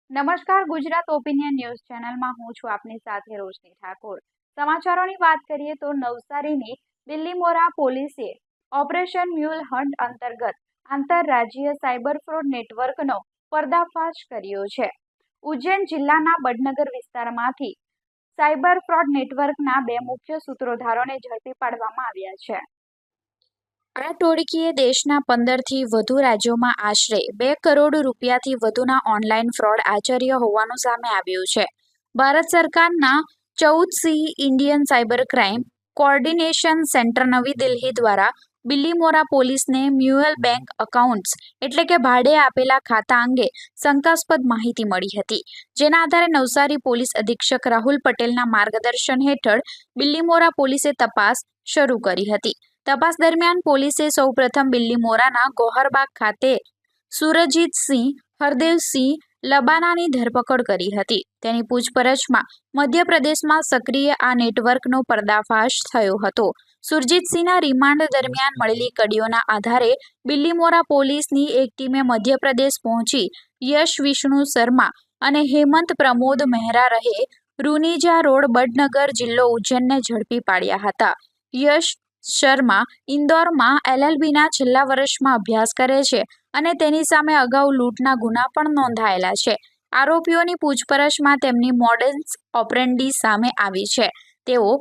નમસ્કાર, Gujarat opinion news ચેનલમાં હું છું આપની સાથે રોશની ઠાકોર। સમાચારોની વાત કરીએ તો નવસારીની બિલ્લીમોરા પોલીસે ઓપરેશન મ્યુલ હન્ટ અંતર્ગત આંતરરાજ્ય સાયબર ફ્રોડ નેટવર્કનો પર્દાફાશ કર્યો છે। ઉજ્જૈન જિલ્લાના બડનગર વિસ્તારમાંથી સાયબર ફ્રોડ નેટવર્કના બે મુખ્ય સૂત્રધારોને ઝડપી પાડવામાં આવ્યા છે। આ ટોળકીએ દેશના 15થી વધુ રાજ્યોમાં આશરે 2 કરોડ રૂપિયાથી વધુના ઓનલાઈન ફ્રોડ આચર્યા હોવાનું સામે આવ્યું છે। ભારત સરકારના 14 Indian cyber crime coordination centre નવી દિલ્હી દ્વારા બિલ્લીમોરા પોલીસને મ્યુઅલ બેંક એકાઉન્ટ્સ એટલે કે ભાડે આપેલા ખાતા અંગે શંકાસ્પદ માહિતી મળી હતી, જેના આધારે નવસારી પોલીસ અધિક્ષક રાહુલ પટેલના માર્ગદર્શન હેઠળ બિલ્લીમોરા પોલીસે તપાસ શરૂ કરી હતી। તપાસ દરમિયાન પોલીસે સૌપ્રથમ બિલ્લીમોરાના ગોહરબાગ ખાતે સુરજીતસિંહ હરદેવસિંહ લબાનાની ધરપકડ કરી હતી। તેની પૂછપરછમાં મધ્યપ્રદેશમાં સક્રિય આ નેટવર્કનો પર્દાફાશ થયો હતો। સુરજીતસિંહના રિમાન્ડ દરમિયાન મળેલી કડીઓના આધારે બિલ્લીમોરા પોલીસની એક ટીમે મધ્યપ્રદેશ પહોંચી યશ વિષ્ણુ શર્મા અને હેમંત પ્રમોદ મહેરા રહે રૂનીજા રોડ, બડનગર, જિલ્લો ઉજ્જૈનને ઝડપી પાડ્યા હતા। યશ શર્મા ઇન્દોરમાં LLBના છેલ્લા વર્ષમાં અભ્યાસ કરે છે અને તેની સામે અગાઉ લૂંટના ગુના પણ નોંધાયેલા છે। આરોપીઓની પૂછપરછમાં તેમની મોડસ ઓપરેન્ડી સામે આવી છે। તેઓ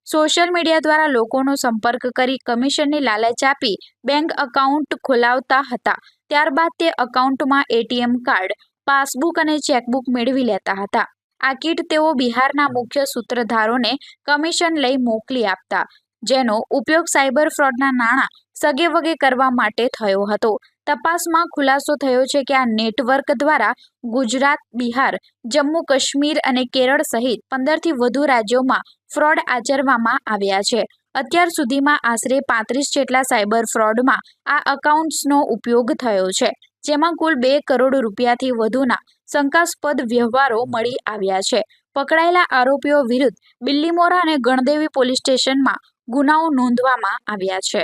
સોશિયલ મીડિયા દ્વારા લોકોનો સંપર્ક કરી કમિશનની લાલચ આપી બેંક એકાઉન્ટ ખોલાવતા હતા। ત્યારબાદ તે એકાઉન્ટમાં ATM કાર્ડ, પાસબુક અને ચેકબુક મેળવી લેતા હતા। આ કીટ તેઓ બિહારના મુખ્ય સૂત્રધારોને કમિશન લઈ મોકલી આપતા, જેનો ઉપયોગ સાયબર ફ્રોડના નાણાં સગેવગે કરવા માટે થયો હતો। તપાસમાં ખુલાસો થયો છે કે આ નેટવર્ક દ્વારા ગુજરાત, બિહાર, જમ્મુ કાશ્મીર અને કેરળ સહિત 15થી વધુ રાજ્યોમાં ફ્રોડ આચરવામાં આવ્યા છે। અત્યાર સુધીમાં આશરે 35 જેટલા સાયબર ફ્રોડમાં આ એકાઉન્ટ્સનો ઉપયોગ થયો છે, જેમાં કુલ 2 કરોડ રૂપિયાથી વધુના શંકાસ્પદ વ્યવહારો મળી આવ્યા છે। પકડાયેલા આરોપીઓ વિરુદ્ધ બિલ્લીમોરા અને ગણદેવી પોલીસ સ્ટેશનમાં ગુનાઓ નોંધવામાં આવ્યા છે।